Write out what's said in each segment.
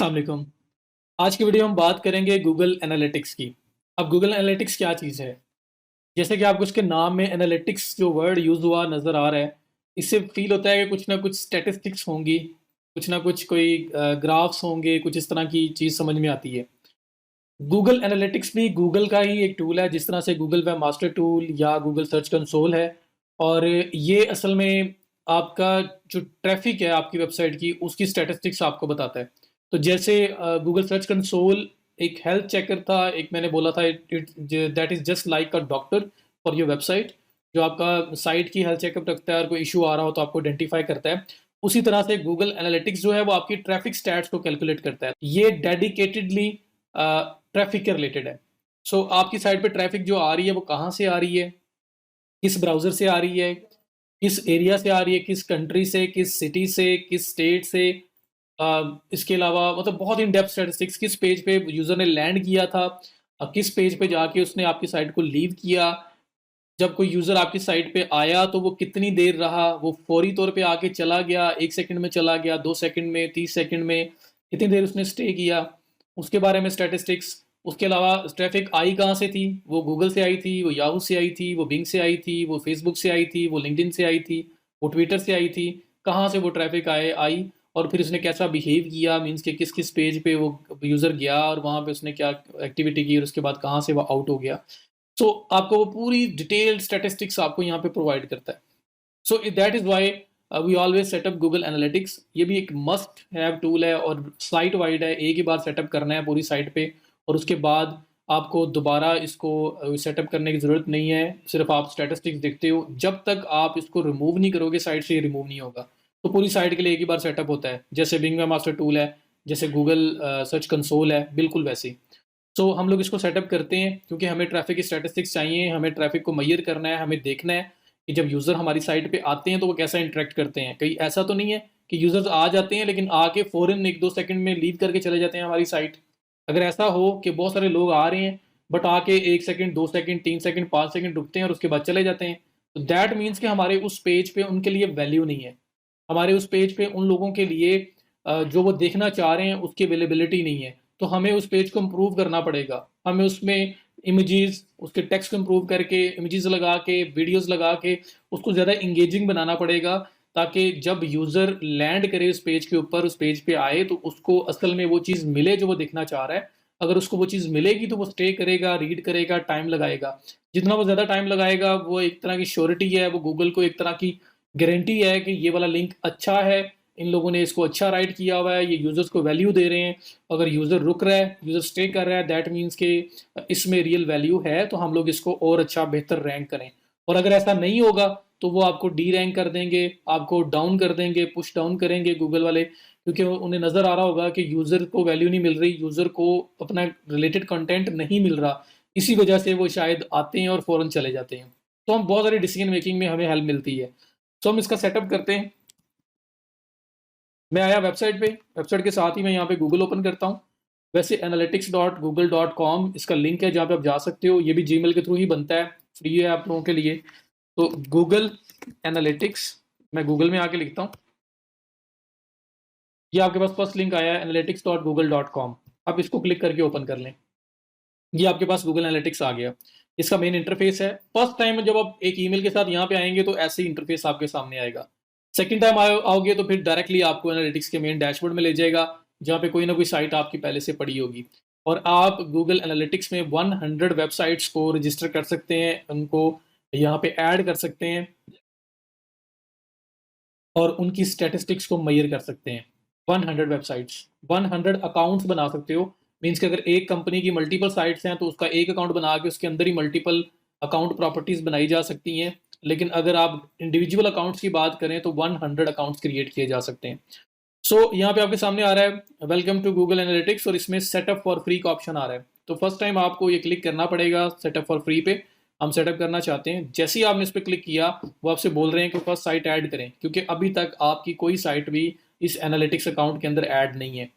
अस्सलाम वालेकुम। आज की वीडियो हम बात करेंगे गूगल एनालिटिक्स की। अब गूगल एनालिटिक्स क्या चीज़ है? जैसे कि आपको उसके नाम में एनालिटिक्स जो वर्ड यूज़ हुआ नज़र आ रहा है, इससे फ़ील होता है कि कुछ ना कुछ स्टैटिस्टिक्स होंगी, कुछ ना कुछ कोई ग्राफ्स होंगे, कुछ इस तरह की चीज़ समझ में आती है। गूगल एनालिटिक्स भी गूगल का ही एक टूल है, जिस तरह से गूगल वेब मास्टर टूल या गूगल सर्च कंसोल है। और ये असल में आपका जो ट्रैफ़िक है आपकी वेबसाइट की, उसकी स्टैटिस्टिक्स आपको बताता है। तो जैसे गूगल सर्च कंसोल एक हेल्थ चेकर था, एक मैंने बोला था that is just like a doctor for your website, जो आपका साइट की हेल्थ चेकअप रखता है और कोई इश्यू आ रहा हो तो आपको आइडेंटिफ़ाई करता है। उसी तरह से गूगल एनालिटिक्स जो है वो आपकी ट्रैफ़िक स्टैट्स को कैलकुलेट करता है। ये डेडिकेटेडली ट्रैफ़िक के रिलेटेड है। सो आपकी साइट पे ट्रैफ़िक जो आ रही है वो कहाँ से आ रही है, किस ब्राउज़र से आ रही है, किस एरिया से आ रही है, किस कंट्री से, किस सिटी से, किस स्टेट से। इसके अलावा मतलब बहुत इन डेप्थ स्टैटिस्टिक्स, किस पेज पे यूज़र ने लैंड किया था, किस पेज पे जाके उसने आपकी साइट को लीव किया, जब कोई यूज़र आपकी साइट पे आया तो वो कितनी देर रहा, वो फौरी तौर पे आके चला गया, 1 सेकंड में चला गया, 2 सेकंड में, 30 सेकंड में, कितनी देर उसने स्टे किया, उसके बारे में स्टैटिस्टिक्स। उसके अलावा ट्रैफ़िक आई कहाँ से थी, वो गूगल से आई थी, वो याहू से आई थी, वो बिंग से आई थी, वो फेसबुक से आई थी, वो लिंक्डइन से आई थी, वो ट्विटर से आई थी, कहाँ से वो ट्रैफ़िक आई और फिर उसने कैसा बिहेव किया, मीन्स कि किस-किस पेज पे वो यूज़र गया और वहाँ पे उसने क्या एक्टिविटी की और उसके बाद कहाँ से वो आउट हो गया। सो आपको वो पूरी डिटेल्ड स्टैटिस्टिक्स आपको यहाँ पे प्रोवाइड करता है। So that is why we always setup Google Analytics. ये भी एक मस्ट हैव टूल है और साइट वाइड है, एक ही बार सेटअप करना है पूरी साइट पे और उसके बाद आपको दोबारा इसको सेटअप करने की ज़रूरत नहीं है। सिर्फ आप स्टैटिस्टिक्स देखते हो, जब तक आप इसको रिमूव नहीं करोगे साइट से, ये रिमूव नहीं होगा। तो पूरी साइट के लिए एक ही बार सेटअप होता है, जैसे बिंग वेब मास्टर टूल है, जैसे गूगल सर्च कंसोल है, बिल्कुल वैसे ही। सो हम लोग इसको सेटअप करते हैं क्योंकि हमें ट्रैफ़िक की स्टैटिस्टिक्स चाहिए, हमें ट्रैफ़िक को मेज़र करना है, हमें देखना है कि जब यूज़र हमारी साइट पे आते हैं तो वो कैसा इंटरैक्ट करते हैं। कहीं ऐसा तो नहीं है कि यूज़र्स आ जाते हैं लेकिन आके फ़ौरन 1-2 सेकंड में लीव करके चले जाते हैं हमारी साइट। अगर ऐसा हो कि बहुत सारे लोग आ रहे हैं बट आके 1 सेकंड, 2 सेकंड, 3 सेकंड, 5 सेकंड रुकते हैं और उसके बाद चले जाते हैं, तो दैट मीन्स कि हमारे उस पेज पे उनके लिए वैल्यू नहीं है। हमारे उस पेज पे उन लोगों के लिए जो वो देखना चाह रहे हैं उसकी अवेलेबिलिटी नहीं है। तो हमें उस पेज को इम्प्रूव करना पड़ेगा। हमें उसमें इमेजेस, उसके टेक्स्ट को इम्प्रूव करके, इमेजेस लगा के, वीडियोज़ लगा के उसको ज़्यादा एंगेजिंग बनाना पड़ेगा, ताकि जब यूज़र लैंड करे उस पेज के ऊपर, उस पेज पे आए तो उसको असल में वो चीज़ मिले जो वो देखना चाह रहा है। अगर उसको वो चीज़ मिलेगी तो वो स्टे करेगा, रीड करेगा, टाइम लगाएगा। जितना वो ज़्यादा टाइम लगाएगा वो एक तरह की श्योरिटी है, वो गूगल को एक तरह की गारंटी है कि ये वाला लिंक अच्छा है, इन लोगों ने इसको अच्छा राइट किया हुआ है, ये यूज़र्स को वैल्यू दे रहे हैं। अगर यूज़र रुक रहा है, यूज़र स्टे कर रहा है, दैट मीन्स कि इसमें रियल वैल्यू है, तो हम लोग इसको और अच्छा बेहतर रैंक करें। और अगर ऐसा नहीं होगा तो वो आपको डी रैंक कर देंगे, आपको डाउन कर देंगे, पुश डाउन करेंगे गूगल वाले, क्योंकि उन्हें नज़र आ रहा होगा कि यूज़र को वैल्यू नहीं मिल रही, यूज़र को अपना रिलेटेड कंटेंट नहीं मिल रहा। इसी वजह से वो शायद आते हैं और फ़ौरन चले जाते हैं। तो हम बहुत सारी डिसीजन मेकिंग में हमें हेल्प मिलती है। तो हम इसका सेटअप करते हैं। मैं आया वेबसाइट पे, वेबसाइट के साथ ही मैं यहाँ पे गूगल ओपन करता हूँ। वैसे analytics.google.com इसका लिंक है जहाँ पे आप जा सकते हो। ये भी जीमेल के थ्रू ही बनता है, फ्री है आप लोगों के लिए। तो गूगल एनालिटिक्स, मैं गूगल में आके लिखता हूँ। ये आपके पास फर्स्ट लिंक आया है analytics.google.com। आप इसको क्लिक करके ओपन कर लें। ये आपके पास गूगल एनालिटिक्स आ गया। इसका मेन इंटरफेस है। फर्स्ट टाइम जब आप एक ईमेल के साथ यहाँ पे आएंगे तो ऐसे ही इंटरफेस आपके सामने आएगा। सेकंड टाइम आओगे तो फिर डायरेक्टली आपको एनालिटिक्स के मेन डैशबोर्ड में ले जाएगा, जहाँ पे कोई ना कोई साइट आपकी पहले से पड़ी होगी और आप गूगल एनालिटिक्स में 100 वेबसाइट्स को रजिस्टर कर सकते हैं, उनको यहाँ पे ऐड कर सकते हैं और उनकी स्टैटिस्टिक्स को मेजर कर सकते हैं। 100 वेबसाइट्स, 100 अकाउंट्स बना सकते हो। मीन्स कि अगर एक कंपनी की मल्टीपल साइट्स हैं तो उसका एक अकाउंट बना के उसके अंदर ही मल्टीपल अकाउंट प्रॉपर्टीज बनाई जा सकती हैं। लेकिन अगर आप इंडिविजुअल अकाउंट्स की बात करें तो 100 अकाउंट्स क्रिएट किए जा सकते हैं। सो यहाँ पे आपके सामने आ रहा है वेलकम टू गूगल एनालिटिक्स और इसमें सेटअप फॉर फ्री का ऑप्शन आ रहा है। तो फर्स्ट टाइम आपको ये क्लिक करना पड़ेगा सेटअप फॉर फ्री पे। हम सेटअप करना चाहते हैं। जैसे ही आपने इस पर क्लिक किया वो आपसे बोल रहे हैं कि फर्स्ट साइट ऐड करें, क्योंकि अभी तक आपकी कोई साइट भी इस एनालिटिक्स अकाउंट के अंदर ऐड नहीं है।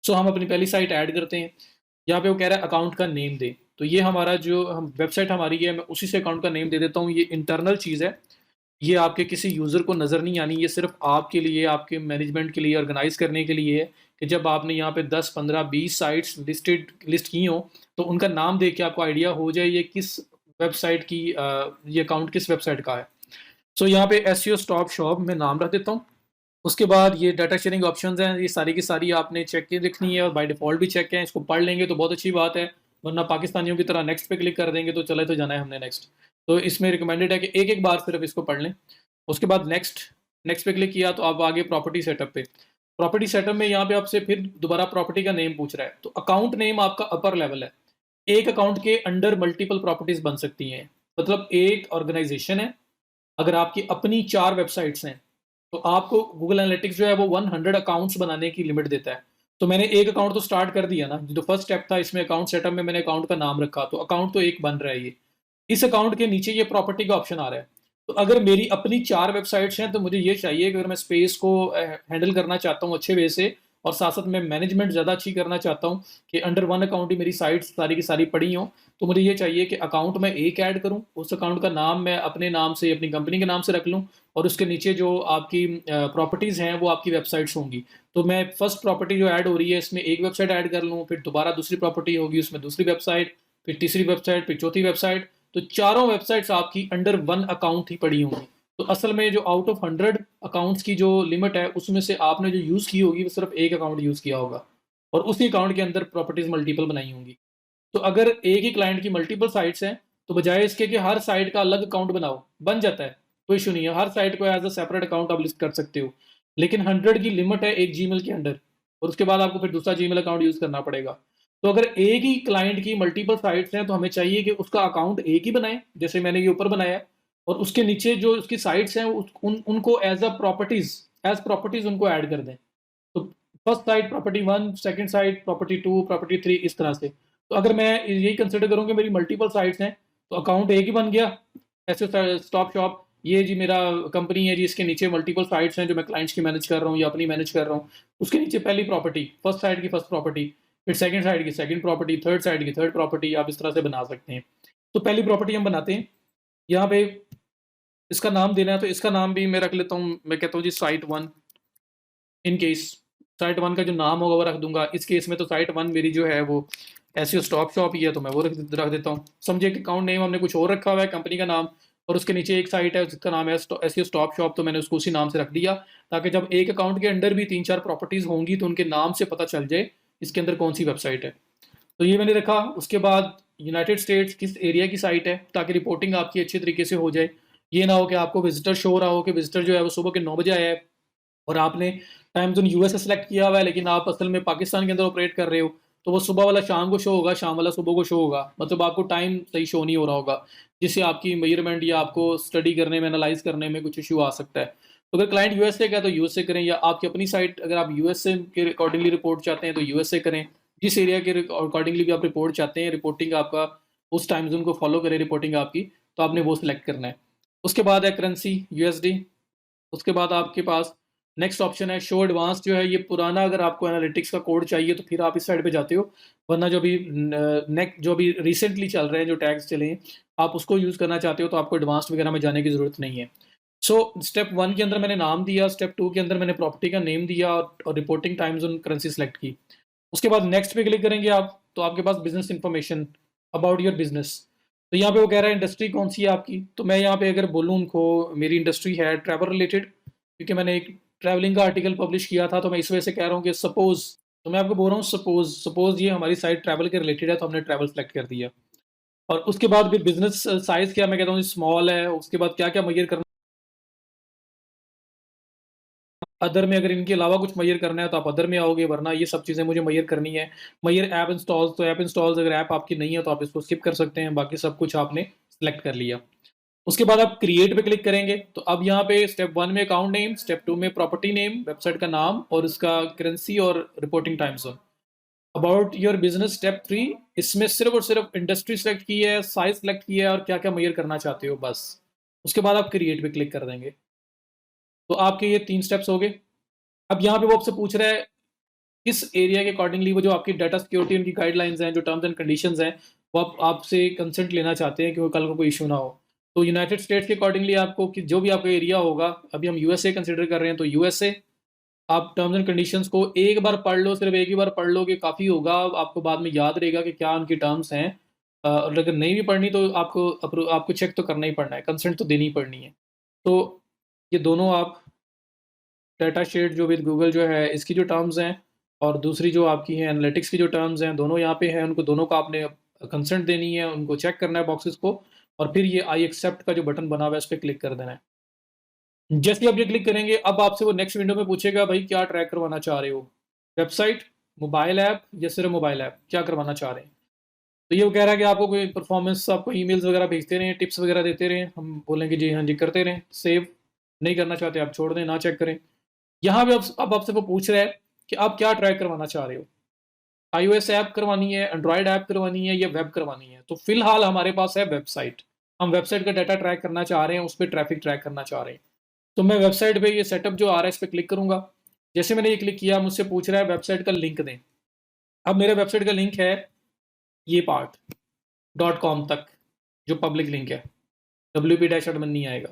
सो हम अपनी पहली साइट ऐड करते हैं। यहाँ पे वो कह रहा है अकाउंट का नेम दे, तो ये हमारा जो हम वेबसाइट हमारी है, मैं उसी से अकाउंट का नेम दे देता हूँ। ये इंटरनल चीज़ है, ये आपके किसी यूज़र को नज़र नहीं आनी, ये सिर्फ़ आपके लिए, आपके मैनेजमेंट के लिए, ऑर्गेनाइज़ करने के लिए है कि जब आपने यहाँ पे 10, 15, 20 साइट्स लिस्ट की हों, तो उनका नाम देख के आपको आइडिया हो जाए ये किस वेबसाइट की ये अकाउंट किस वेबसाइट का है। सो यहाँ पे एसईओ स्टॉप शॉप मैं नाम रख देता हूँ। उसके बाद ये डाटा शेयरिंग ऑप्शंस हैं, ये सारी की सारी आपने चेक के लिखनी है और बाय डिफ़ॉल्ट भी चेक है, इसको पढ़ लेंगे तो बहुत अच्छी बात है, वरना पाकिस्तानियों की तरह नेक्स्ट पे क्लिक कर देंगे तो चले तो जाना है हमने नेक्स्ट। तो इसमें रिकमेंडेड है कि एक-एक बार सिर्फ इसको पढ़ लें। उसके बाद नेक्स्ट, नेक्स्ट पे क्लिक किया तो आप आगे प्रॉपर्टी सेटअप पे। प्रॉपर्टी सेटअप में यहाँ पे आपसे फिर दोबारा प्रॉपर्टी का नेम पूछ रहा है, तो अकाउंट नेम आपका अपर लेवल है। एक अकाउंट के अंडर मल्टीपल प्रॉपर्टीज़ बन सकती हैं। मतलब एक ऑर्गेनाइज़ेशन है, अगर आपकी अपनी 4 वेबसाइट्स हैं, तो आपको गूगल एनालिटिक्स जो है वो 100 अकाउंट्स बनाने की लिमिट देता है। तो मैंने एक अकाउंट तो स्टार्ट कर दिया ना, जो फर्स्ट स्टेप था इसमें अकाउंट सेटअप में मैंने अकाउंट का नाम रखा, तो अकाउंट तो एक बन रहा है ये। इस अकाउंट के नीचे ये प्रॉपर्टी का ऑप्शन आ रहा है। तो अगर मेरी अपनी 4 वेबसाइट्स हैं, तो मुझे ये चाहिए कि अगर मैं स्पेस को हैंडल करना चाहता हूँ अच्छे वे से और साथ-साथ मैं मैनेजमेंट ज़्यादा अच्छी करना चाहता हूँ कि अंडर वन अकाउंट ही मेरी साइट्स सारी की सारी पड़ी हों, तो मुझे ये चाहिए कि अकाउंट मैं एक ऐड करूँ, उस अकाउंट का नाम मैं अपने नाम से, अपनी कंपनी के नाम से रख लूँ और उसके नीचे जो आपकी प्रॉपर्टीज़ हैं, वो आपकी वेबसाइट्स होंगी। तो मैं फर्स्ट प्रॉपर्टी जो ऐड हो रही है, इसमें एक वेबसाइट ऐड कर लूँ, फिर दोबारा दूसरी प्रॉपर्टी होगी, उसमें दूसरी वेबसाइट, फिर तीसरी वेबसाइट, फिर चौथी वेबसाइट, तो चारों वेबसाइट्स आपकी अंडर वन अकाउंट ही पड़ी होंगी। तो असल में जो आउट ऑफ 100 अकाउंट्स की जो लिमिट है, उसमें से आपने जो यूज़ की होगी, वो सिर्फ एक अकाउंट यूज़ किया होगा और उसी अकाउंट के अंदर प्रॉपर्टीज़ मल्टीपल बनाई होंगी। तो अगर एक ही क्लाइंट की मल्टीपल साइट्स हैं, तो बजाय इसके कि हर साइट का अलग अकाउंट बनाओ, बन जाता है, कोई इश्यू नहीं है। हर साइट को एज़ अ सेपरेट अकाउंट आप लिस्ट कर सकते हो। लेकिन 100 की लिमिट है एक जीमेल के अंडर और उसके बाद आपको फिर दूसरा जीमेल अकाउंट यूज़ करना पड़ेगा। तो अगर एक ही क्लाइंट की मल्टीपल साइट्स हैं, तो हमें चाहिए कि उसका अकाउंट एक ही बनाएँ, जैसे मैंने ये ऊपर बनाया है और उसके नीचे जो उसकी साइट्स हैं, उस उन उनको एज़ प्रॉपर्टीज़ उनको ऐड कर दें। तो first sight property 1, second site property 2, property 3 इस तरह से। तो अगर मैं यही कंसिडर करूँ कि मेरी मल्टीपल साइट्स हैं, तो अकाउंट एक ही बन गया, ऐसे स्टॉप शॉप, ये जी मेरा कंपनी है जी, इसके नीचे मल्टीपल साइट्स हैं जो मैं क्लाइंट्स की मैनेज कर रहा हूँ या अपनी मैनेज कर रहा हूँ। उसके नीचे पहली प्रॉपर्टी, फर्स्ट साइट की फर्स्ट प्रॉपर्टी, फिर सेकंड साइट की सेकंड प्रॉपर्टी, थर्ड साइट की थर्ड प्रॉपर्टी, आप इस तरह से बना सकते हैं। तो पहली प्रॉपर्टी हम बनाते हैं, यहाँ पे इसका नाम देना है, तो इसका नाम भी मैं रख लेता हूँ, मैं कहता हूँ जी साइट 1 इन केस। साइट 1 का जो नाम होगा वो रख दूँगा। इस केस में तो साइट 1 मेरी जो है वो एसईओ स्टॉप शॉप ही है, तो मैं वो रख देता हूँ। समझिए कि अकाउंट नेम हमने कुछ और रखा हुआ है, कंपनी का नाम और उसके नीचे एक साइट है जिसका नाम है एसईओ स्टॉप शॉप, तो मैंने उसको उसी नाम से रख दिया, ताकि जब एक अकाउंट के अंडर भी 3-4 प्रॉपर्टीज़ होंगी तो उनके नाम से पता चल जाए इसके अंदर कौन-सी वेबसाइट है। तो ये मैंने रखा। उसके बाद यूनाइटेड स्टेट्स किस एरिया की साइट है, ताकि रिपोर्टिंग आपकी अच्छे तरीके से हो जाए। ये ना हो कि आपको विज़िटर शो हो रहा हो कि विज़िटर जो है वो सुबह के 9 बजे आया है और आपने टाइम ज़ोन यूएसए सेलेक्ट किया हुआ है, लेकिन आप असल में पाकिस्तान के अंदर ऑपरेट कर रहे हो, तो वो सुबह वाला शाम को शो होगा, शाम वाला सुबह को शो होगा। मतलब आपको टाइम सही शो नहीं हो रहा होगा, जिससे आपकी मेजरमेंट या आपको स्टडी करने में, एनालाइज़ करने में कुछ इश्यू आ सकता है। तो अगर क्लाइंट यूएसए का है, तो यूएसए करें, या आपकी अपनी साइट अगर आप यूएसए के अकॉर्डिंगली रिपोर्ट चाहते हैं, तो यूएसए करें। जिस एरिया के अकॉर्डिंगली भी आप रिपोर्ट चाहते हैं, रिपोर्टिंग आपका उस टाइम ज़ोन को फ़ॉलो करे रिपोर्टिंग आपकी, तो आपने वो सिलेक्ट करना है। उसके बाद है करेंसी यूएसडी। उसके बाद आपके पास नेक्स्ट ऑप्शन है शो एडवांस, जो है ये पुराना, अगर आपको एनालिटिक्स का कोड चाहिए तो फिर आप इस साइड पे जाते हो, वरना जो भी जो भी रिसेंटली चल रहे हैं, जो टैग्स चले हैं, आप उसको यूज़ करना चाहते हो तो आपको एडवांस्ड वगैरह में जाने की ज़रूरत नहीं है। सो स्टेप 1 के अंदर मैंने नाम दिया, स्टेप 2 के अंदर मैंने प्रॉपर्टी का नेम दिया और reporting time zone currency select की। उसके बाद नेक्स्ट पे क्लिक करेंगे आप, तो आपके पास business information about your business. तो यहाँ पे वो कह रहा है इंडस्ट्री कौन सी है आपकी, तो मैं यहाँ पे अगर बोलूँ उनको मेरी इंडस्ट्री है ट्रैवल रिलेटेड, क्योंकि मैंने एक ट्रैवलिंग का आर्टिकल पब्लिश किया था, तो मैं इस वजह से कह रहा हूँ कि सपोज़, तो मैं आपको बोल रहा हूँ सपोज़ ये हमारी साइट ट्रैवल के रिलेटेड है, तो हमने ट्रैवल सेलेक्ट कर दिया। और उसके बाद फिर बिज़नेस साइज़ क्या, मैं कहता हूँ स्मॉल है, उसके बाद क्या-क्या मेजर करना, अदर में अगर इनके अलावा कुछ मेजर करना है तो आप अदर में आओगे, वरना ये सब चीज़ें मुझे मेजर करनी है। मेजर ऐप इंस्टॉल्स, तो ऐप इंस्टॉल्स अगर ऐप आपकी नहीं है तो आप इसको स्किप कर सकते हैं, बाकी सब कुछ आपने सेलेक्ट कर लिया। उसके बाद आप क्रिएट पे क्लिक करेंगे, तो अब यहाँ पे स्टेप 1 में अकाउंट नेम, स्टेप 2 में प्रॉपर्टी नेम, वेबसाइट का नाम और उसका करेंसी और reporting time zone. About your business step 3, इसमें सिर्फ और सिर्फ इंडस्ट्री सेलेक्ट की है, साइज सेलेक्ट किया है और क्या क्या मेजर करना चाहते हो, बस। उसके बाद आप क्रिएट पे क्लिक कर देंगे, तो आपके ये 3 स्टेप्स हो गए। अब यहाँ पे वो आपसे पूछ रहा है किस एरिया के अकॉर्डिंगली, वो जो आपकी डाटा सिक्योरिटी उनकी गाइडलाइंस हैं, जो टर्म्स एंड कंडीशंस हैं, वो आपसे कंसेंट लेना चाहते हैं कि वो कल को कोई इशू ना हो। तो यूनाइटेड स्टेट्स के अकॉर्डिंगली आपको कि जो भी आपका एरिया होगा, अभी हम यूएसए कंसिडर कर रहे हैं तो यूएसए, आप टर्म्स एंड कंडीशंस को एक बार पढ़ लो, सिर्फ एक ही बार पढ़ लो कि काफ़ी होगा, आपको बाद में याद रहेगा कि क्या उनकी टर्म्स हैं। और अगर नहीं भी पढ़नी तो आपको चेक तो करना ही पड़ना है, कंसेंट तो देनी ही पड़नी है। तो ये दोनों आप डाटा शेड जो विद गूगल जो है इसकी जो टर्म्स हैं, और दूसरी जो आपकी है एनालिटिक्स की जो टर्म्स हैं, दोनों यहाँ पे हैं, उनको दोनों का आपने कंसेंट देनी है, उनको चेक करना है बॉक्सेस को, और फिर ये आई एक्सेप्ट का जो बटन बना हुआ है उस पर क्लिक कर देना है। जैसे ही आप ये क्लिक करेंगे, अब आपसे वो नेक्स्ट विंडो में पूछेगा भाई क्या ट्रैक करवाना चाह रहे हो, वेबसाइट, मोबाइल ऐप या सिर्फ मोबाइल ऐप, क्या करवाना चाह रहे हैं। तो ये वो कह रहा है कि आपको कोई परफॉर्मेंस, आपको ईमेल्स वगैरह भेजते रहें, टिप्स वगैरह देते रहें, हम बोलेंगे जी हाँ जी करते रहें, सेव नहीं करना चाहते आप छोड़ दें, ना चेक करें। यहाँ पे अब आपसे वो पूछ रहा है कि आप क्या ट्रैक करवाना चाह रहे हो, iOS ऐप करवानी है, एंड्रॉयड ऐप करवानी है या वेब करवानी है। तो फिलहाल हमारे पास है वेबसाइट, हम वेबसाइट का डाटा ट्रैक करना चाह रहे हैं, उस पर ट्रैफिक ट्रैक करना चाह रहे हैं। तो मैं वेबसाइट पे ये सेटअप जो आ रहा है इस पर क्लिक करूंगा। जैसे मैंने ये क्लिक किया, मुझसे पूछ रहा है वेबसाइट का लिंक दें। अब मेरे वेबसाइट का लिंक है ये पार्ट .com तक, जो पब्लिक लिंक है, WP-admin नहीं आएगा।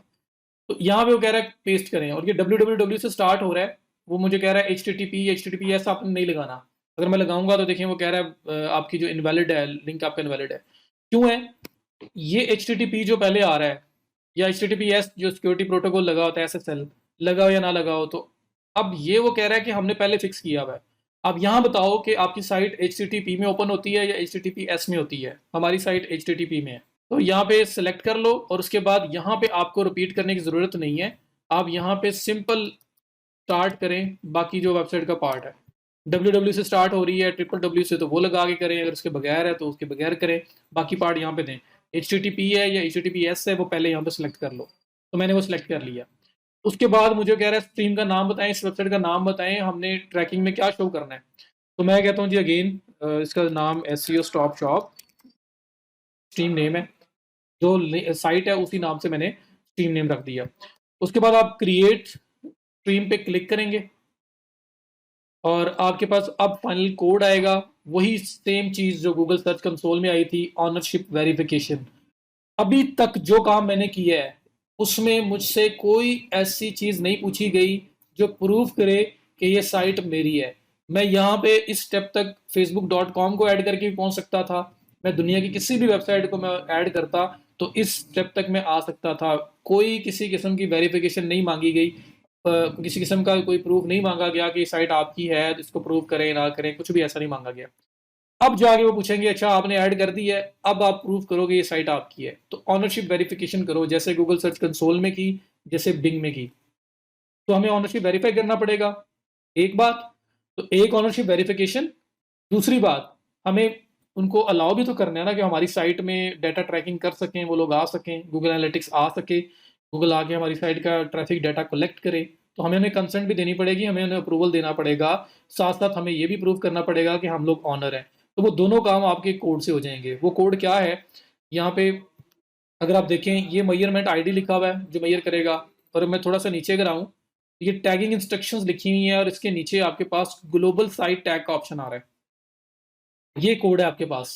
तो यहाँ पे वो कह रहा है पेस्ट करें, और ये www से स्टार्ट हो रहा है, वो मुझे कह रहा है HTTPS आपने नहीं लगाना। अगर मैं लगाऊंगा तो देखिए वो कह रहा है आपकी जो इनवैलिड है, लिंक आपका इनवैलिड है। क्यों है? ये HTTP जो पहले आ रहा है, या HTTPS जो सिक्योरिटी प्रोटोकॉल लगा होता है, SSL लगा हो या ना लगा हो, तो अब ये वो कह रहा है कि हमने पहले फिक्स किया हुआ है। अब यहाँ बताओ कि आपकी साइट HTTP में ओपन होती है या HTTPS में होती है। हमारी साइट HTTP में है, तो यहाँ पे सेलेक्ट कर लो, और उसके बाद यहाँ पे आपको रिपीट करने की ज़रूरत नहीं है। आप यहाँ पे सिंपल स्टार्ट करें, बाकी जो वेबसाइट का पार्ट है, www से स्टार्ट हो रही है, www से तो वो लगा के करें, अगर उसके बगैर है तो उसके बगैर करें, बाकी पार्ट यहाँ पे दें। HTTP है या HTTPS है वो पहले यहाँ पे सेलेक्ट कर लो। तो मैंने वो सिलेक्ट कर लिया। उसके बाद मुझे कह रहा है स्ट्रीम का नाम बताएं, इस वेबसाइट का नाम बताएं, हमने ट्रैकिंग में क्या शो करना है। तो मैं कहता हूँ जी अगेन, इसका नाम SEO stop shop stream name है, जो साइट है उसी नाम से मैंने स्ट्रीम नेम रख दिया। उसके बाद आप क्रिएट स्ट्रीम पे क्लिक करेंगे, और आपके पास अब फाइनल कोड आएगा, वही सेम चीज जो गूगल सर्च कंसोल में आई थी, ऑनरशिप वेरिफिकेशन। अभी तक जो काम मैंने किया है उसमें मुझसे कोई ऐसी चीज नहीं पूछी गई जो प्रूव करे कि ये साइट मेरी है। मैं यहाँ पे इस स्टेप तक facebook.com को ऐड करके भी पहुंच सकता था, मैं दुनिया की किसी भी वेबसाइट को मैं ऐड करता तो इस स्टेप तक मैं आ सकता था। कोई किसी किस्म की वेरिफिकेशन नहीं मांगी गई, किसी किस्म का कोई प्रूफ नहीं मांगा गया कि साइट आपकी है, इसको प्रूव करें ना करें, कुछ भी ऐसा नहीं मांगा गया। अब जाके वो पूछेंगे अच्छा आपने ऐड कर दी है, अब आप प्रूव करोगे ये साइट आपकी है, तो ऑनरशिप वेरिफिकेशन करो, जैसे गूगल सर्च कंसोल में की, जैसे बिंग में की। तो हमें ऑनरशिप वेरीफाई करना पड़ेगा, एक बात। तो एक ऑनरशिप वेरिफिकेशन, दूसरी बात हमें उनको अलाउ भी तो करना है ना कि हमारी साइट में डाटा ट्रैकिंग कर सकें, वो लोग आ सकें, गूगल एनालिटिक्स आ सके, गूगल आके हमारी साइट का ट्रैफिक डाटा कलेक्ट करे। तो हमें उन्हें कंसेंट भी देनी पड़ेगी, हमें उन्हें अप्रूवल देना पड़ेगा, साथ साथ हमें ये भी प्रूव करना पड़ेगा कि हम लोग ऑनर हैं। तो वो दोनों काम आपके कोड से हो जाएंगे। वो कोड क्या है, यहाँ पे अगर आप देखें ये मेजरमेंट आईडी लिखा हुआ है जो मेजर करेगा, और मैं थोड़ा सा नीचे अगर आऊँ, ये टैगिंग इंस्ट्रक्शंस लिखी हुई हैं, और इसके नीचे आपके पास ग्लोबल साइट टैग का ऑप्शन आ रहा है, ये कोड है आपके पास।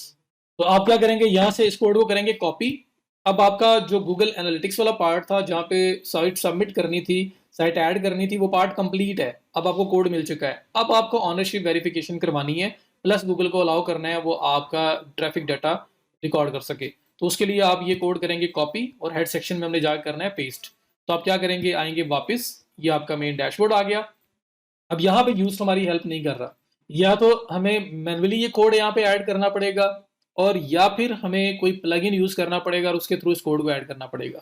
तो आप क्या करेंगे, यहाँ से इस कोड को करेंगे कॉपी। अब आपका जो गूगल एनालिटिक्स वाला पार्ट था जहाँ पे साइट सबमिट करनी थी, साइट ऐड करनी थी, वो पार्ट कंप्लीट है, अब आपको कोड मिल चुका है। अब आपको ऑनरशिप वेरिफिकेशन करवानी है, प्लस गूगल को अलाउ करना है वो आपका ट्रैफिक डाटा रिकॉर्ड कर सके। तो उसके लिए आप ये कोड करेंगे कॉपी, और हेड सेक्शन में हमने जाकर करना है पेस्ट। तो आप क्या करेंगे, आएंगे वापस, ये आपका मेन डैशबोर्ड आ गया। अब यहाँ पे यूज हमारी हेल्प नहीं कर रहा, या तो हमें मैन्युअली ये कोड यहाँ पे ऐड करना पड़ेगा, और या फिर हमें कोई प्लगइन यूज करना पड़ेगा और उसके थ्रू इस कोड को ऐड करना पड़ेगा।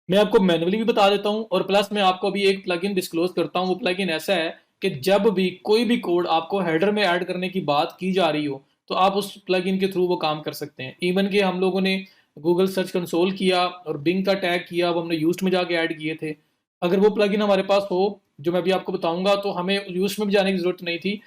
मैं आपको मैन्युअली भी बता देता हूँ, और प्लस मैं आपको अभी एक प्लगइन डिस्क्लोज करता हूँ। वो प्लगइन ऐसा है कि जब भी कोई भी कोड आपको हेडर में ऐड करने की बात की जा रही हो, तो आप उस प्लगइन के थ्रू वो काम कर सकते हैं। इवन कि हम लोगों ने गूगल सर्च कंसोल किया और बिंग का टैग किया, वो हमने यूज्ड में जाके ऐड किए थे। अगर वो प्लगइन हमारे पास हो जो मैं अभी आपको बताऊंगा, तो हमें यूज में भी जाने की जरूरत नहीं थी।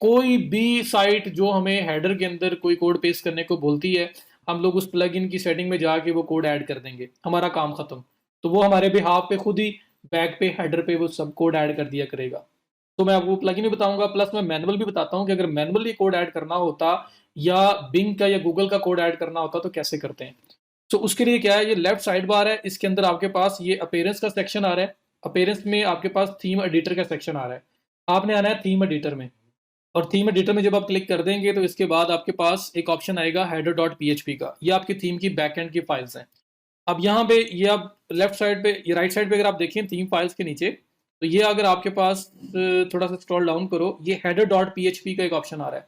कोई भी साइट जो हमें हेडर के अंदर कोई कोड पेस्ट करने को बोलती है, हम लोग उस प्लगइन की सेटिंग में जाके वो कोड ऐड कर देंगे, हमारा काम खत्म। तो वो हमारे बिहाफ पे खुद ही बैक पे हेडर पे वो सब कोड ऐड कर दिया करेगा। तो मैं आपको प्लगइन भी बताऊंगा, प्लस मैं मैनुअल भी बताता हूँ कि अगर मैनुअली कोड ऐड करना होता, या बिंग का या गूगल का कोड ऐड करना होता तो कैसे करते हैं। तो उसके लिए क्या है, ये लेफ्ट साइड बार है, इसके अंदर आपके पास ये अपीयरेंस का सेक्शन आ रहा है। अपीयरेंस में आपके पास थीम एडिटर का सेक्शन आ रहा है। आपने आना है थीम एडिटर में, और थीम एडिटर में जब आप क्लिक कर देंगे तो इसके बाद आपके पास एक ऑप्शन आएगा हेडर डॉट पीएचपी का। ये आपकी थीम की बैकएंड की फाइल्स हैं। अब यहाँ पे ये आप लेफ्ट साइड पे, ये राइट साइड पे अगर आप देखें थीम फाइल्स के नीचे, तो ये अगर आपके पास थोड़ा सा स्क्रॉल डाउन करो, ये हेडर डॉट पीएचपी का एक ऑप्शन आ रहा है।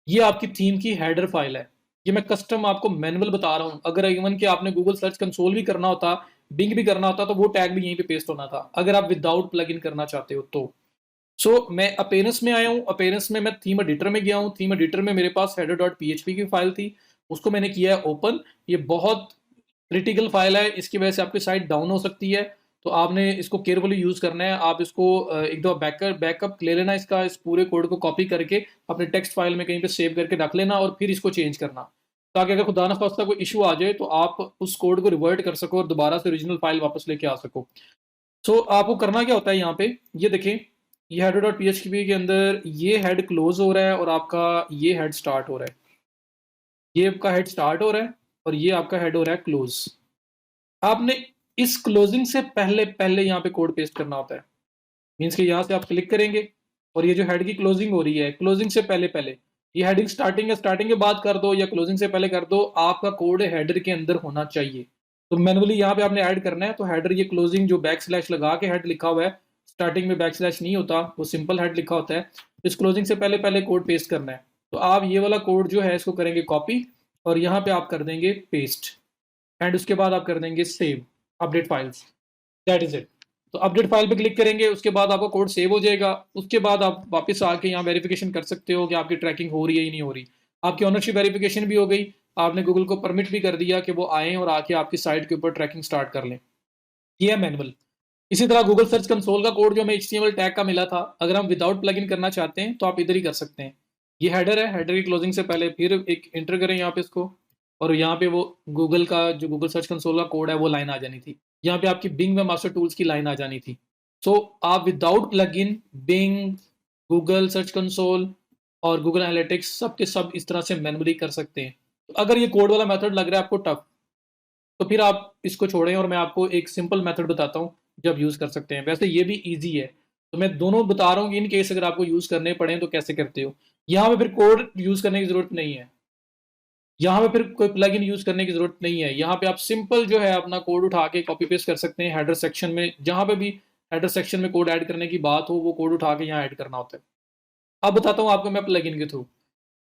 ये आपकी थीम की हेडर फाइल है। ये मैं कस्टम आपको मैनुअल बता रहा हूँ। अगर इवन कि आपने गूगल सर्च कंसोल भी करना होता, बिंग भी करना होता, तो वो टैग भी यहीं पे पेस्ट होना था, अगर आप विदाउट प्लग इन करना चाहते हो तो। मैं अपेरेंस में आया हूँ। अपेरेंस में मैं थीम एडिटर में गया हूँ। थीम एडिटर में मेरे पास हेडर डॉट पीएचपी की फाइल थी, उसको मैंने किया है ओपन। ये बहुत क्रिटिकल फाइल है, इसकी वजह से आपकी साइट डाउन हो सकती है, तो आपने इसको केयरफुली यूज़ करना है। आप इसको एक दो बैकअप ले लेना इसका, इस पूरे कोड को कॉपी करके अपने टेक्स्ट फाइल में कहीं पे सेव करके रख लेना, और फिर इसको चेंज करना, ताकि अगर खुदा ना खास्ता कोई इशू आ जाए तो आप उस कोड को रिवर्ट कर सको और दोबारा से ओरिजिनल फाइल वापस लेके आ सको। आपको करना क्या होता है यहाँ पे, ये देखें, ये हेडर डॉट पीएचपी के अंदर ये हेड क्लोज हो रहा है और आपका ये हेड स्टार्ट हो रहा है। ये आपका हेड स्टार्ट हो रहा है और ये आपका हेड हो रहा है क्लोज। आपने इस क्लोजिंग से पहले पहले यहाँ पे कोड पेस्ट करना होता है। मीन्स कि यहाँ से आप क्लिक करेंगे और ये जो हेड की क्लोजिंग हो रही है, क्लोजिंग से पहले पहले, ये हेडिंग स्टार्टिंग है, स्टार्टिंग के बाद कर दो या क्लोजिंग से पहले कर दो, आपका कोड हेडर के अंदर होना चाहिए। तो मैनुअली यहाँ पे आपने ऐड करना है, तो हेडर ये क्लोजिंग जो बैक स्लैश लगा के हेड लिखा हुआ है, स्टार्टिंग में बैक स्लैश नहीं होता, वो सिंपल हेड लिखा होता है। इस क्लोजिंग से पहले पहले कोड पेस्ट करना है। तो आप ये वाला कोड जो है इसको करेंगे कॉपी, और यहाँ पे आप कर देंगे पेस्ट, एंड उसके बाद आप कर देंगे save update files. That is it. तो अपडेट फाइल पे क्लिक करेंगे, उसके बाद आपका कोड सेव हो जाएगा। उसके बाद आप वापस आके यहाँ वेरिफिकेशन कर सकते हो कि आपकी ट्रैकिंग हो रही है या नहीं हो रही। आपकी ऑनरशिप वेरिफिकेशन भी हो गई, आपने गूगल को परमिट भी कर दिया कि वो आए और आके आपकी साइट के ऊपर ट्रैकिंग स्टार्ट कर लें। ये है मैनुअल। इसी तरह गूगल सर्च कंसोल का कोड जो हमें HTML टैग का मिला था, अगर हम विदाउट प्लगइन करना चाहते हैं तो आप इधर ही कर सकते हैं। ये हेडर है, हेडर की क्लोजिंग से पहले फिर एक इंटर करें यहाँ पे इसको, और यहाँ पे वो गूगल का जो गूगल सर्च कंसोल का कोड है वो लाइन आ जानी थी। यहाँ पे आपकी बिंग व मास्टर टूल्स की लाइन आ जानी थी। आप without plugin Bing, Google Search Console और गूगल एनालिटिक्स सब के सब इस तरह से मैनुअली कर सकते हैं। तो अगर ये कोड वाला मेथड लग रहा है आपको टफ, तो फिर आप इसको छोड़ें और मैं आपको एक सिंपल मेथड बताता हूँ जब यूज़ कर सकते हैं। वैसे ये भी ईजी है, तो मैं दोनों बता रहा हूँ कि इन केस अगर आपको यूज़ करने पड़े तो कैसे करते हो। यहाँ पे फिर कोड यूज़ करने की ज़रूरत नहीं है, यहाँ पे फिर कोई प्लगइन यूज़ करने की ज़रूरत नहीं है। यहाँ पे आप सिंपल जो है अपना कोड उठा के कॉपी पेस्ट कर सकते हैं हेडर सेक्शन में, जहाँ पे भी हेडर सेक्शन में कोड ऐड करने की बात हो वो कोड उठा के यहाँ ऐड करना होता है। अब बताता हूँ आपको मैं प्लगइन के थ्रू।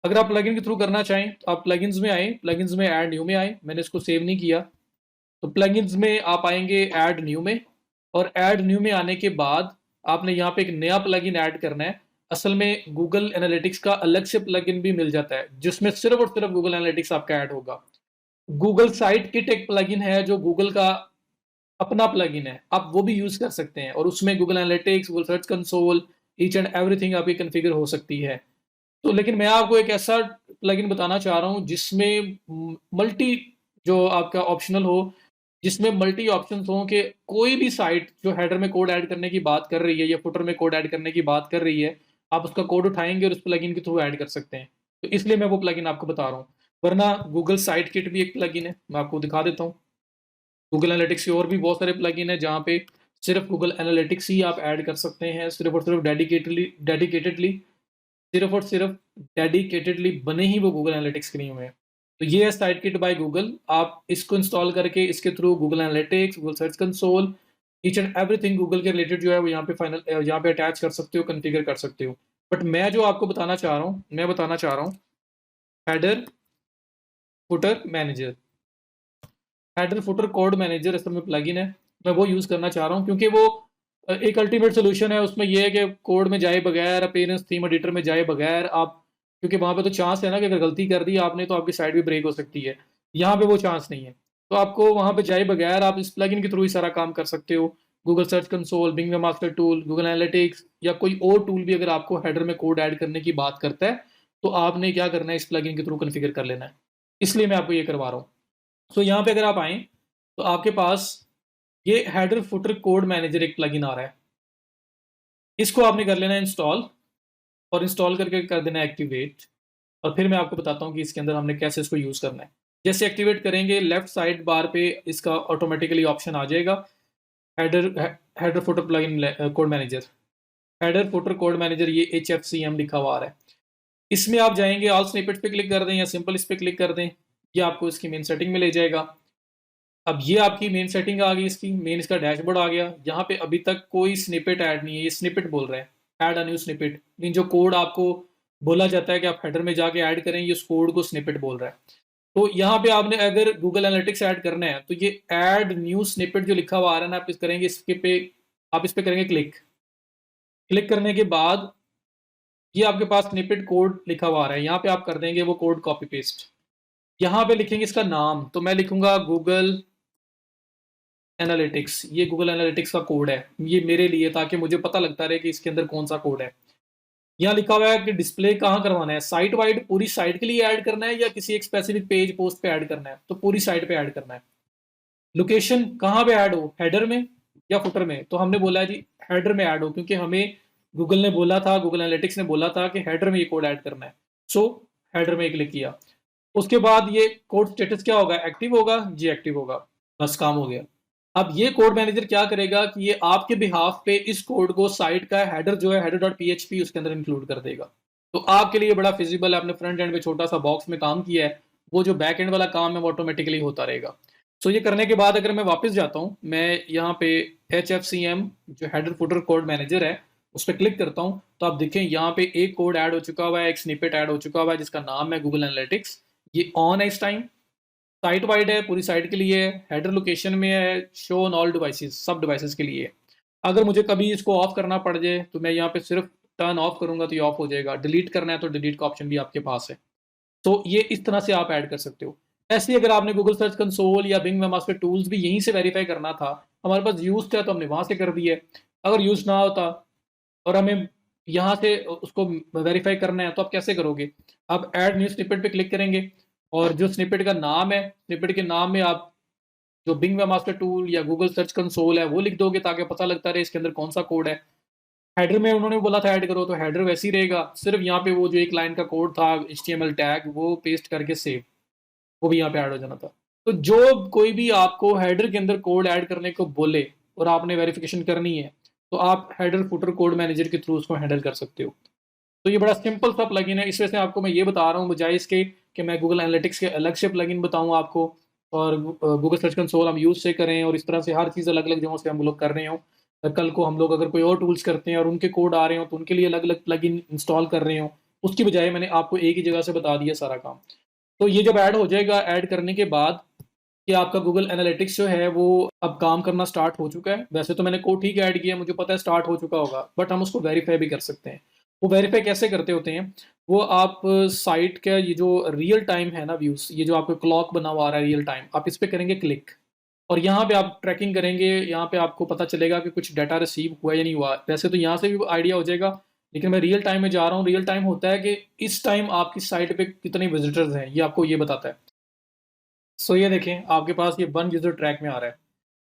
अगर आप प्लगइन के थ्रू करना चाहें तो आप प्लगइन्स में आए, प्लगइन्स में ऐड न्यू में आए, मैंने इसको सेव नहीं किया। तो प्लगइन्स में आप आएंगे ऐड न्यू में, और ऐड न्यू में आने के बाद आपने यहाँ पे एक नया प्लगइन ऐड करना है। असल में गूगल एनालिटिक्स का अलग से प्लगइन भी मिल जाता है जिसमें सिर्फ और सिर्फ गूगल एनालिटिक्स आपका ऐड होगा। गूगल साइट किट एक प्लगइन है जो गूगल का अपना प्लगइन है, आप वो भी यूज कर सकते हैं, और उसमें Google analytics, Google Search console, each and everything आपकी कन्फिगर हो सकती है। तो लेकिन मैं आपको एक ऐसा प्लगइन बताना चाह रहा हूँ जिसमें मल्टी, जो आपका ऑप्शनल हो, जिसमें मल्टी ऑप्शन हो कि कोई भी साइट जो हेडर में कोड ऐड करने की बात कर रही है या फुटर में कोड ऐड करने की बात कर रही है, आप उसका कोड उठाएंगे और उस प्लगइन के थ्रू ऐड कर सकते हैं। तो इसलिए मैं वो प्लगइन आपको बता रहा हूँ। वरना गूगल साइट किट भी एक प्लगइन है, मैं आपको दिखा देता हूँ। गूगल एनालिटिक्स के और भी बहुत सारे प्लगइन है जहाँ पे सिर्फ गूगल एनालिटिक्स ही आप ऐड कर सकते हैं, सिर्फ और सिर्फ डेडिकेटेडली सिर्फ और सिर्फ डेडिकेटेडली बने ही वो गूगल एनालिटिक्स के लिए हुए हैं। तो ये है साइट किट बाय गूगल। आप इसको इंस्टॉल करके इसके through Google analytics, Google Search console, each and everything Google के रिलेटेड जो है वो यहाँ पे अटैच कर सकते हो, कन्फिगर कर सकते हो। बट मैं जो आपको बताना चाह रहा हूँ, मैं बताना चाह रहा हूँ header footer manager. Header footer code manager असल में प्लगइन है, मैं वो यूज़ करना चाह रहा हूँ क्योंकि वो एक अल्टीमेट सोल्यूशन है। उसमें ये है कि कोड में जाए बगैर, अपीयरेंस थीम एडिटर में जाए बगैर आप, क्योंकि वहाँ पे तो चांस है ना कि अगर गलती कर दी आपने तो आपकी साइट भी ब्रेक हो सकती है। यहाँ पे वो चांस नहीं है, तो आपको वहाँ पे जाए बगैर आप इस प्लगइन के थ्रू ही सारा काम कर सकते हो। Google Search Console, Bing Master Tool, Google Analytics या कोई और टूल भी अगर आपको हेडर में कोड ऐड करने की बात करता है, तो आपने क्या करना है, इस प्लगइन के थ्रू कन्फिगर कर लेना है। इसलिए मैं आपको ये करवा रहा हूँ। यहाँ पे अगर आप आए तो आपके पास ये हेडर फुटर कोड मैनेजर एक प्लगइन आ रहा है, इसको आपने कर लेना है इंस्टॉल, और इंस्टॉल करके कर देना है एक्टिवेट। और फिर मैं आपको बताता हूँ कि इसके अंदर हमने कैसे इसको यूज़ करना है। जैसे एक्टिवेट करेंगे लेफ्ट साइड बार पे इसका ऑटोमेटिकली ऑप्शन आ जाएगा, header header footer plugin code manager, header footer code manager, ये HFCM लिखा हुआ आ रहा है। इसमें आप जाएंगे, ऑल स्निपेट पे क्लिक कर दें या सिंपल इस पे क्लिक कर दें, ये आपको इसकी मेन सेटिंग में ले जाएगा। अब ये आपकी मेन सेटिंग आ गई, इसकी मेन इसका डैशबोर्ड आ गया। यहाँ पे अभी तक कोई स्निपेट ऐड नहीं है, ये स्निपेट बोल रहा है ऐड अ न्यू स्निपेट, लेकिन जो कोड आपको बोला जाता है कि आप हेडर में जाके ऐड करें, ये उस कोड को स्निपेट बोल रहा है। तो यहाँ पे आपने अगर गूगल एनालिटिक्स ऐड करना है तो ये ऐड न्यू स्निपेट जो लिखा हुआ आ रहा है ना, आप इस करेंगे, इसके पे आप इस पे करेंगे क्लिक। क्लिक करने के बाद ये आपके पास स्निपेट कोड लिखा हुआ आ रहा है, यहाँ पे आप कर देंगे वो कोड कॉपी पेस्ट। यहाँ पे लिखेंगे इसका नाम, तो मैं लिखूंगा गूगल एनालिटिक्स, ये गूगल एनालिटिक्स का कोड है ये मेरे लिए, ताकि मुझे पता लगता रहे कि इसके अंदर कौन सा कोड है। यहाँ लिखा हुआ है कि डिस्प्ले कहाँ करवाना है, साइट वाइड पूरी साइट के लिए ऐड करना है या किसी एक स्पेसिफिक पेज पोस्ट पे ऐड करना है, तो पूरी साइट पे ऐड करना है। लोकेशन कहाँ पे ऐड हो, हेडर में या फुटर में, तो हमने बोला है जी हेडर में ऐड हो, क्योंकि हमें गूगल ने बोला था, गूगल एनालिटिक्स ने बोला था कि हेडर में ये कोड ऐड करना है। सो हेडर में क्लिक किया। उसके बाद ये कोड स्टेटस क्या होगा, एक्टिव होगा जी, एक्टिव होगा, बस काम हो गया। अब ये कोड मैनेजर क्या करेगा कि ये आपके बिहाफ पे इस कोड को साइट का हेडर जो है header.php उसके अंदर इंक्लूड कर देगा। तो आपके लिए बड़ा फिजिबल है, आपने फ्रंट एंड पे छोटा सा बॉक्स में काम किया है, वो जो बैक एंड वाला काम है वो ऑटोमेटिकली होता रहेगा। सो ये करने के बाद अगर मैं वापस जाता हूँ, मैं यहाँ पे HFCM जो हेडर फुटर कोड मैनेजर है उस पर क्लिक करता हूँ, तो आप देखें यहाँ पे एक कोड ऐड हो चुका हुआ है, एक स्निपेट ऐड हो चुका हुआ है जिसका नाम है गूगल एनालिटिक्स। ये ऑन है इस टाइम, साइट वाइड है, पूरी साइट के लिए है, हेडर लोकेशन में है, शो ऑन ऑल डिवाइसेस, सब डिवाइसेस के लिए है। अगर मुझे कभी इसको ऑफ करना पड़ जाए तो मैं यहाँ पे सिर्फ टर्न ऑफ करूंगा तो ये ऑफ हो जाएगा, डिलीट करना है तो डिलीट का ऑप्शन भी आपके पास है। तो ये इस तरह से आप ऐड कर सकते हो। ऐसे ही अगर आपने गूगल सर्च कंसोल या बिंग वेबमास्टर टूल्स भी यहीं से वेरीफाई करना था, हमारे पास यूज था तो हमने वहां से कर दिया है। अगर यूज ना होता और हमें यहाँ से उसको वेरीफाई करना है तो आप कैसे करोगे, आप ऐड न्यू स्निपेट पे क्लिक करेंगे और जो स्निपेट का नाम है, स्निपेट के नाम में आप जो बिंग वेबमास्टर टूल या गूगल सर्च कंसोल है वो लिख दोगे ताकि पता लगता रहे इसके अंदर कौन सा कोड है। हेडर में उन्होंने बोला था ऐड करो तो हेडर वैसे ही रहेगा, सिर्फ यहाँ पे वो जो एक लाइन का कोड था HTML टैग वो पेस्ट करके सेव, वो भी यहाँ पे ऐड हो जाना था। तो जो कोई भी आपको हेडर के अंदर कोड ऐड करने को बोले और आपने वेरिफिकेशन करनी है तो आप हेडर फुटर कोड मैनेजर के थ्रू उसको हैंडल कर सकते हो। तो ये बड़ा सिंपल सा प्लगइन है, इस वजह से आपको मैं ये बता रहा हूँ, बजाय इसके कि मैं गूगल एनालिटिक्स के अलग से प्लगइन बताऊँ आपको और गूगल सर्च कंसोल हम यूज से करें और इस तरह से हर चीज़ अलग अलग जगहों से हम लोग कर रहे हो। कल को हम लोग अगर कोई और टूल्स करते हैं और उनके कोड आ रहे हो तो उनके लिए अलग अलग प्लगइन इंस्टॉल कर रहे हो, उसकी बजाय मैंने आपको एक ही जगह से बता दिया सारा काम। तो ये जब ऐड हो जाएगा, ऐड करने के बाद कि आपका गूगल एनालिटिक्स जो है वो अब काम करना स्टार्ट हो चुका है। वैसे तो मैंने कोड ठीक ऐड किया, मुझे पता है स्टार्ट हो चुका होगा, बट हम उसको वेरीफाई भी कर सकते हैं। वो वेरीफाई कैसे करते होते हैं, वो आप साइट का ये जो रियल टाइम है ना व्यूज, ये जो आपको क्लॉक बना हुआ आ रहा है रियल टाइम, आप इस पे करेंगे क्लिक और यहाँ पे आप ट्रैकिंग करेंगे। यहाँ पे आपको पता चलेगा कि कुछ डाटा रिसीव हुआ या नहीं हुआ। वैसे तो यहाँ से भी आइडिया हो जाएगा, लेकिन मैं रियल टाइम में जा रहा हूँ। रियल टाइम होता है कि इस टाइम आपकी साइट पे कितने विजिटर्स हैं, ये आपको ये बताता है। सो ये देखें आपके पास ये वन यूज़र ट्रैक में आ रहा है,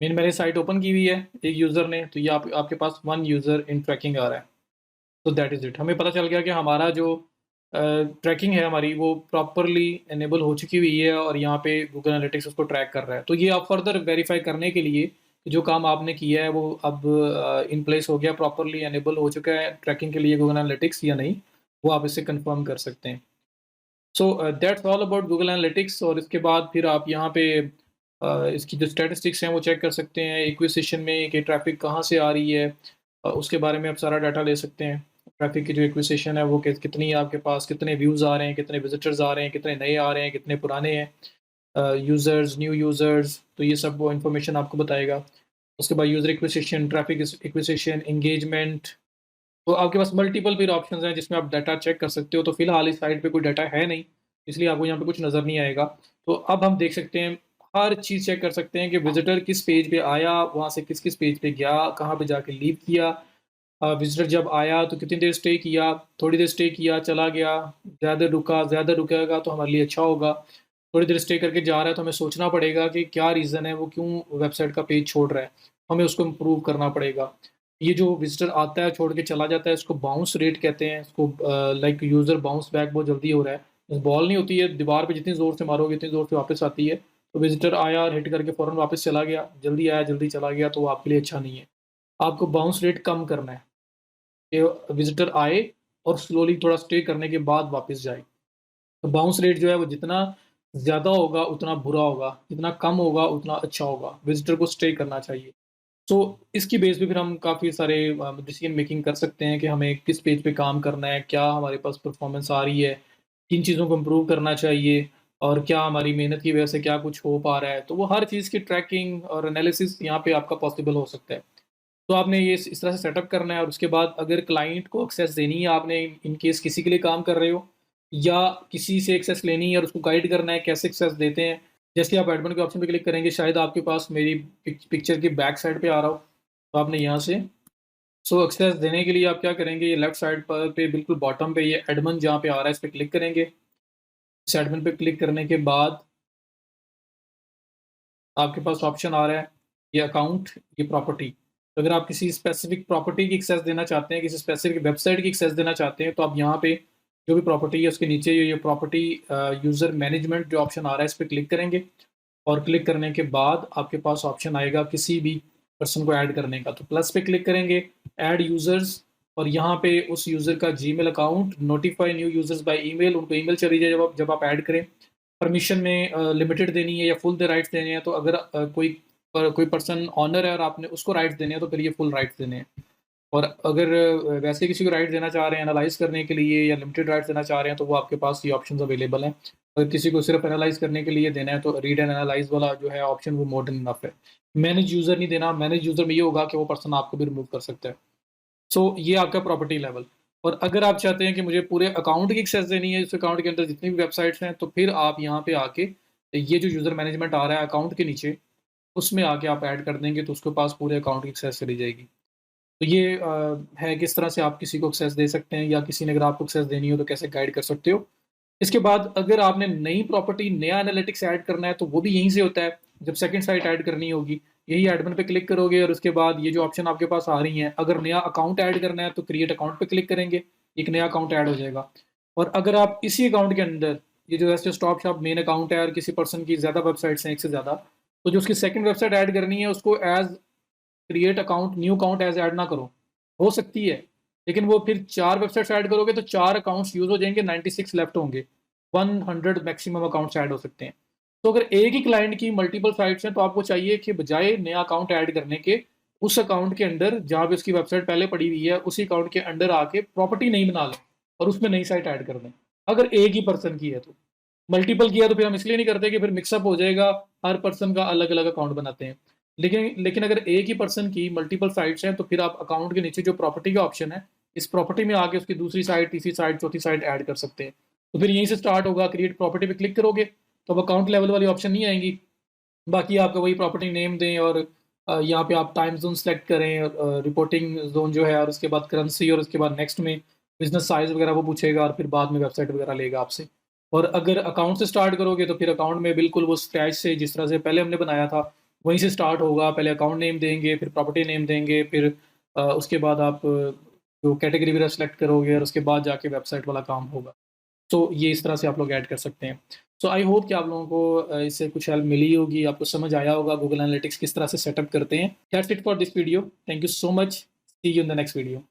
मैंने साइट ओपन की हुई है एक यूज़र ने, तो ये आपके पास वन यूज़र इन ट्रैकिंग आ रहा है। तो दैट इज़ इट, हमें पता चल गया कि हमारा जो ट्रैकिंग है हमारी वो प्रॉपरली एनेबल हो चुकी हुई है और यहाँ पे गूगल एनालिटिक्स उसको ट्रैक कर रहा है। तो ये आप फर्दर वेरीफाई करने के लिए कि जो काम आपने किया है वो अब इन प्लेस हो गया, प्रॉपरली एनेबल हो चुका है ट्रैकिंग के लिए गूगल एनालिटिक्स या नहीं, वो आप इसे कंफर्म कर सकते हैं। So that's all about Google analytics. और इसके बाद फिर आप यहाँ पे इसकी जो स्टैटिस्टिक्स हैं वो चेक कर सकते हैं, एक्विजिशन में कि ट्रैफिक कहाँ से आ रही है, उसके बारे में आप सारा डाटा ले सकते हैं। ट्रैफिक की जो एक्विजिशन है वो कितनी है आपके पास, कितने व्यूज़ आ रहे हैं, कितने विजिटर्स आ रहे हैं, कितने नए आ रहे हैं, कितने पुराने हैं, यूज़र्स, न्यू यूज़र्स, तो ये सब वो इन्फॉर्मेशन आपको बताएगा। उसके बाद user acquisition, traffic acquisition, engagement, तो आपके पास मल्टीपल फिर ऑप्शंस हैं जिसमें आप डाटा चेक कर सकते हो। तो फिलहाल इस साइट पे कोई डाटा है नहीं, इसलिए आपको यहाँ पे कुछ नज़र नहीं आएगा। तो अब हम देख सकते हैं, हर चीज़ चेक कर सकते हैं कि विजिटर किस पेज पे आया, वहाँ से किस किस पेज पे गया, कहाँ पे जाके लीव किया, विजिटर जब आया तो कितनी देर स्टे किया, थोड़ी देर स्टे किया चला गया, ज़्यादा रुका, ज़्यादा रुकेगा तो हमारे लिए अच्छा होगा, थोड़ी देर स्टे करके जा रहा है तो हमें सोचना पड़ेगा कि क्या रीज़न है, वो क्यों वेबसाइट का पेज छोड़ रहा है, हमें उसको इम्प्रूव करना पड़ेगा। ये जो विजिटर आता है छोड़ के चला जाता है इसको बाउंस रेट कहते हैं, इसको लाइक यूज़र बाउंस बैक बहुत जल्दी हो रहा है, बॉल नहीं होती है, दीवार पे जितनी ज़ोर से मारोगे उतनी ज़ोर से वापस आती है। तो विज़िटर आया और हिट करके फ़ौरन वापस चला गया, जल्दी आया, जल्दी चला गया, तो वो आपके लिए अच्छा नहीं है। आपको बाउंस रेट कम करना है, कि विज़िटर आए और स्लोली थोड़ा स्टे करने के बाद वापस जाए। तो बाउंस रेट जो है वो जितना ज़्यादा होगा उतना बुरा होगा, जितना कम होगा उतना अच्छा होगा। विज़िटर को स्टे करना चाहिए। सो इसकी बेस पे फिर हम काफ़ी सारे डिसीजन मेकिंग कर सकते हैं कि हमें किस पेज पे काम करना है, क्या हमारे पास परफॉर्मेंस आ रही है, किन चीज़ों को इम्प्रूव करना चाहिए और क्या हमारी मेहनत की वजह से क्या कुछ हो पा रहा है। तो वो हर चीज़ की ट्रैकिंग और एनालिसिस यहाँ पे आपका पॉसिबल हो सकता है। तो आपने ये इस तरह से सेटअप करना है और उसके बाद अगर क्लाइंट को एक्सेस देनी है आपने, इन केस किसी के लिए काम कर रहे हो या किसी से एक्सेस लेनी है और उसको गाइड करना है कैसे एक्सेस देते हैं। जैसे आप एडमिन के ऑप्शन पे क्लिक करेंगे, शायद आपके पास मेरी पिक्चर की बैक साइड पे आ रहा हो, तो आपने यहाँ से एक्सेस देने के लिए आप क्या करेंगे, ये लेफ्ट साइड पर पे बिल्कुल बॉटम पे ये एडमिन जहाँ पे आ रहा है इस पे क्लिक करेंगे। इस एडमिन पे क्लिक करने के बाद आपके पास ऑप्शन आ रहा है, ये अकाउंट, ये प्रॉपर्टी। तो अगर आप किसी स्पेसिफिक प्रॉपर्टी की एक्सेस देना चाहते हैं, किसी स्पेसिफिक वेबसाइट की एक्सेस देना चाहते हैं, तो आप यहाँ पे जो भी प्रॉपर्टी है उसके नीचे ये प्रॉपर्टी यूज़र मैनेजमेंट जो ऑप्शन आ रहा है इस पे क्लिक करेंगे और क्लिक करने के बाद आपके पास ऑप्शन आएगा किसी भी पर्सन को ऐड करने का। तो प्लस पे क्लिक करेंगे, ऐड यूज़र्स, और यहाँ पे उस यूज़र का Gmail account, notify new users by email, उनको ईमेल चली जाए जब आप ऐड करें। परमिशन में लिमिटेड देनी है या फुल द राइट्स देने हैं, तो अगर कोई पर्सन ऑनर है और आपने उसको राइट्स देने हैं तो फिर ये फुल राइट्स देने हैं। और अगर वैसे किसी को राइट्स देना चाह रहे हैं एनालाइज़ करने के लिए या लिमिटेड राइट्स देना चाह रहे हैं, तो वो आपके पास ये ऑप्शंस अवेलेबल हैं। अगर किसी को सिर्फ एनालाइज़ करने के लिए देना है तो रीड एंड एनालाइज़ वाला जो है ऑप्शन वो मोर देन इनफ है। मैनेज यूज़र नहीं देना, मैनेज यूज़र में ये होगा कि वो पर्सन आपको भी रिमूव कर सकता है। ये आपका प्रॉपर्टी लेवल। और अगर आप चाहते हैं कि मुझे पूरे अकाउंट की एक्सेस देनी है, इस अकाउंट के अंदर जितनी भी वेबसाइट्स हैं, तो फिर आप यहाँ पे आके ये जो यूज़र मैनेजमेंट आ रहा है अकाउंट के नीचे, उसमें आके आप ऐड कर देंगे तो उसके पास पूरे अकाउंट की एक्सेस चली जाएगी। तो ये है किस तरह से आप किसी को एक्सेस दे सकते हैं या किसी ने अगर आपको एक्सेस देनी हो तो कैसे गाइड कर सकते हो। इसके बाद अगर आपने नई प्रॉपर्टी, नया एनालिटिक्स ऐड करना है तो वो भी यहीं से होता है। जब सेकंड साइट ऐड करनी होगी, यही एडमिन पे क्लिक करोगे और उसके बाद ये जो ऑप्शन आपके पास आ रही हैं, अगर नया अकाउंट ऐड करना है तो क्रिएट अकाउंट पे क्लिक करेंगे, एक नया अकाउंट ऐड हो जाएगा। और अगर आप इसी अकाउंट के अंदर ये जो ऐसे स्टॉप शॉप मेन अकाउंट है और किसी पर्सन की ज़्यादा वेबसाइट्स हैं, एक से ज़्यादा, तो जो उसकी सेकंड वेबसाइट ऐड करनी है उसको as create account, new account as add ना करो। हो सकती है, लेकिन वो फिर 4 वेबसाइट्स ऐड करोगे तो 4 अकाउंट्स यूज़ हो जाएँगे, 96 लेफ्ट होंगे। 100 मैक्सिमम अकाउंट्स ऐड हो सकते हैं। तो अगर एक ही क्लाइंट की मल्टीपल साइट्स हैं तो आपको चाहिए कि बजाय नया अकाउंट ऐड करने के, उस अकाउंट के अंदर जहाँ पे उसकी वेबसाइट पहले पड़ी हुई है, उसी अकाउंट के अंडर आके प्रॉपर्टी नई बना लें और उसमें नई साइट ऐड कर दें। अगर एक ही पर्सन की है तो। मल्टीपल की है तो फिर हम इसलिए नहीं करते कि फिर मिक्सअप हो जाएगा, हर पर्सन का अलग-अलग अकाउंट बनाते हैं। लेकिन लेकिन अगर एक ही पर्सन की मल्टीपल साइट्स हैं तो फिर आप अकाउंट के नीचे जो प्रॉपर्टी का ऑप्शन है, इस प्रॉपर्टी में आके उसकी दूसरी साइट, तीसरी साइट, चौथी साइट ऐड कर सकते हैं। तो फिर यहीं से स्टार्ट होगा, क्रिएट प्रॉपर्टी पे क्लिक करोगे तो अब अकाउंट लेवल वाली ऑप्शन नहीं आएंगी। बाकी आपका वही प्रॉपर्टी नेम दें और यहाँ पे आप टाइम ज़ोन सेलेक्ट करें, रिपोर्टिंग ज़ोन जो है और उसके बाद करेंसी और उसके बाद नेक्स्ट में बिज़नेस साइज़ वगैरह वो पूछेगा और फिर बाद में वेबसाइट वगैरह लेगा आपसे। और अगर अकाउंट से स्टार्ट करोगे तो फिर अकाउंट में बिल्कुल वो स्क्रैच से जिस तरह से पहले हमने बनाया था, वहीं से स्टार्ट होगा। पहले अकाउंट नेम देंगे, फिर प्रॉपर्टी नेम देंगे, फिर उसके बाद आप जो कैटेगरी वगैरह सेलेक्ट करोगे और उसके बाद जाके वेबसाइट वाला काम होगा। तो ये इस तरह से आप लोग ऐड कर सकते हैं। सो आई होप कि आप लोगों को इससे कुछ हेल्प मिली होगी, आपको समझ आया होगा गूगल एनालिटिक्स किस तरह से सेटअप करते हैं। That's it for this video. Thank you so much. See you in the next video.